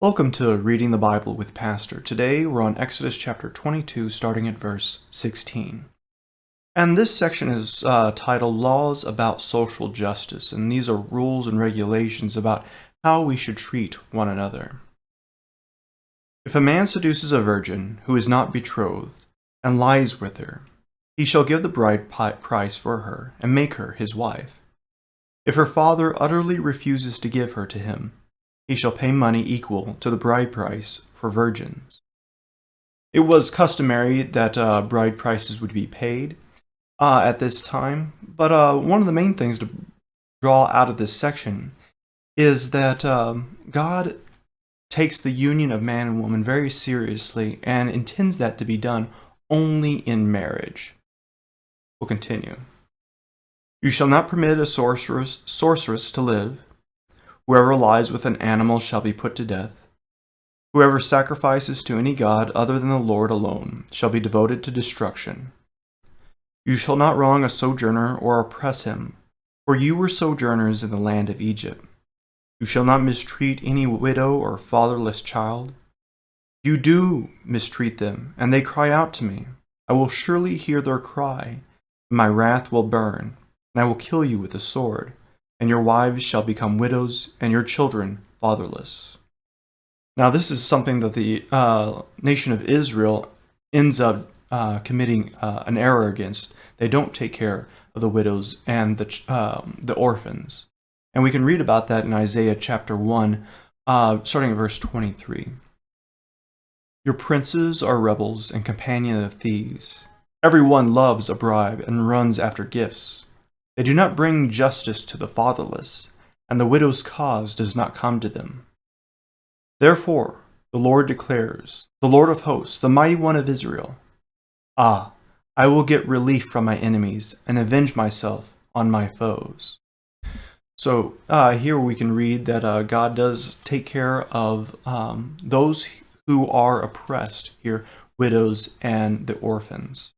Welcome to Reading the Bible with Pastor. Today we're on Exodus chapter 22, starting at verse 16. And this section is titled Laws About Social Justice, and these are rules and regulations about how we should treat one another. If a man seduces a virgin who is not betrothed and lies with her, he shall give the bride price for her and make her his wife. If her father utterly refuses to give her to him, he shall pay money equal to the bride price for virgins. It was customary that bride prices would be paid at this time, but one of the main things to draw out of this section is that God takes the union of man and woman very seriously and intends that to be done only in marriage. We'll continue. You shall not permit a sorceress to live. Whoever lies with an animal shall be put to death. Whoever sacrifices to any god other than the Lord alone shall be devoted to destruction. You shall not wrong a sojourner or oppress him, for you were sojourners in the land of Egypt. You shall not mistreat any widow or fatherless child. You do mistreat them, and they cry out to me. I will surely hear their cry, and my wrath will burn, and I will kill you with the sword. And your wives shall become widows, and your children fatherless. Now, this is something that the nation of Israel ends up committing an error against. They don't take care of the widows and the orphans. And we can read about that in Isaiah chapter 1, starting at verse 23. Your princes are rebels and companions of thieves. Every one loves a bribe and runs after gifts. They do not bring justice to the fatherless, and the widow's cause does not come to them. Therefore, the Lord declares, the Lord of hosts, the mighty one of Israel, I will get relief from my enemies and avenge myself on my foes. So here we can read that God does take care of those who are oppressed here, widows and the orphans.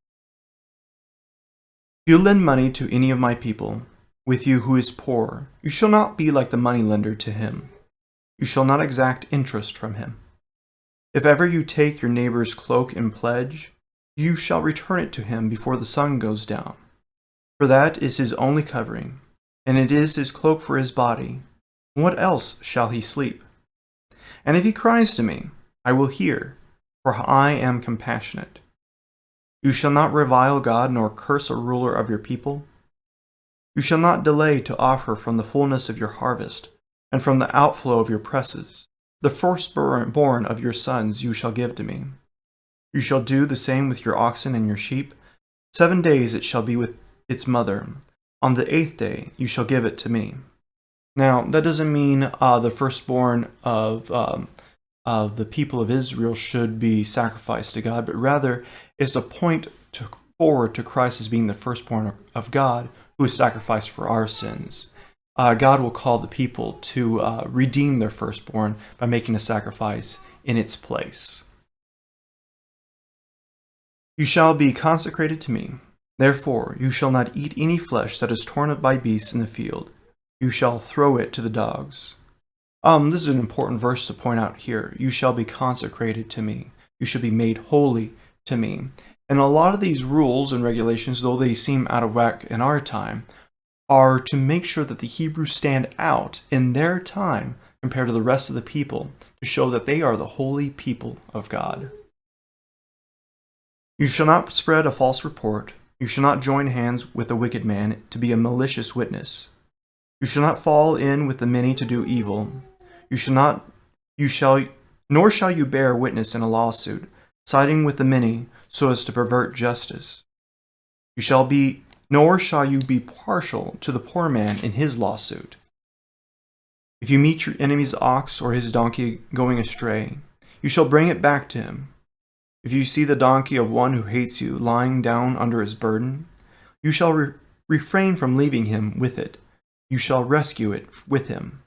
If you lend money to any of my people with you who is poor, you shall not be like the moneylender to him. You shall not exact interest from him. If ever you take your neighbor's cloak in pledge, you shall return it to him before the sun goes down. For that is his only covering, and it is his cloak for his body. What else shall he sleep? And if he cries to me, I will hear, for I am compassionate. You shall not revile God nor curse a ruler of your people. You shall not delay to offer from the fullness of your harvest, and from the outflow of your presses. The firstborn of your sons you shall give to me. You shall do the same with your oxen and your sheep. 7 days it shall be with its mother. On the 8th day you shall give it to me. Now, that doesn't mean the firstborn of the people of Israel should be sacrificed to God, but rather is to point forward to Christ as being the firstborn of God, who is sacrificed for our sins. God will call the people to redeem their firstborn by making a sacrifice in its place. You shall be consecrated to me. Therefore, you shall not eat any flesh that is torn up by beasts in the field. You shall throw it to the dogs. This is an important verse to point out here. You shall be consecrated to me. You shall be made holy to me. And a lot of these rules and regulations, though they seem out of whack in our time, are to make sure that the Hebrews stand out in their time compared to the rest of the people, to show that they are the holy people of God. You shall not spread a false report. You shall not join hands with a wicked man to be a malicious witness. You shall not fall in with the many to do evil. Nor shall you bear witness in a lawsuit, siding with the many so as to pervert justice. Nor shall you be partial to the poor man in his lawsuit. If you meet your enemy's ox or his donkey going astray, you shall bring it back to him. If you see the donkey of one who hates you lying down under his burden, you shall refrain from leaving him with it. You shall rescue it with him.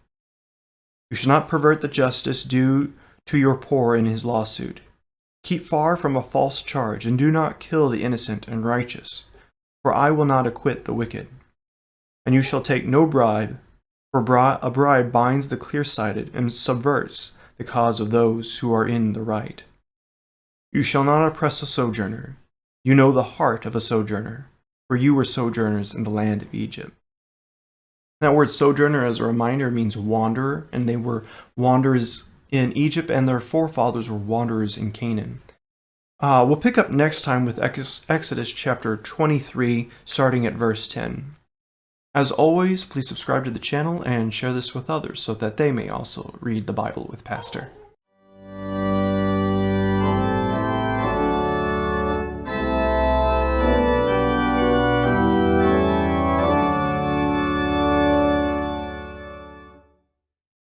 You shall not pervert the justice due to your poor in his lawsuit. Keep far from a false charge, and do not kill the innocent and righteous, for I will not acquit the wicked. And you shall take no bribe, for a bribe binds the clear-sighted and subverts the cause of those who are in the right. You shall not oppress a sojourner. You know the heart of a sojourner, for you were sojourners in the land of Egypt. That word sojourner, as a reminder, means wanderer, and they were wanderers in Egypt, and their forefathers were wanderers in Canaan. We'll pick up next time with Exodus chapter 23, starting at verse 10. As always, please subscribe to the channel and share this with others so that they may also read the Bible with Pastor.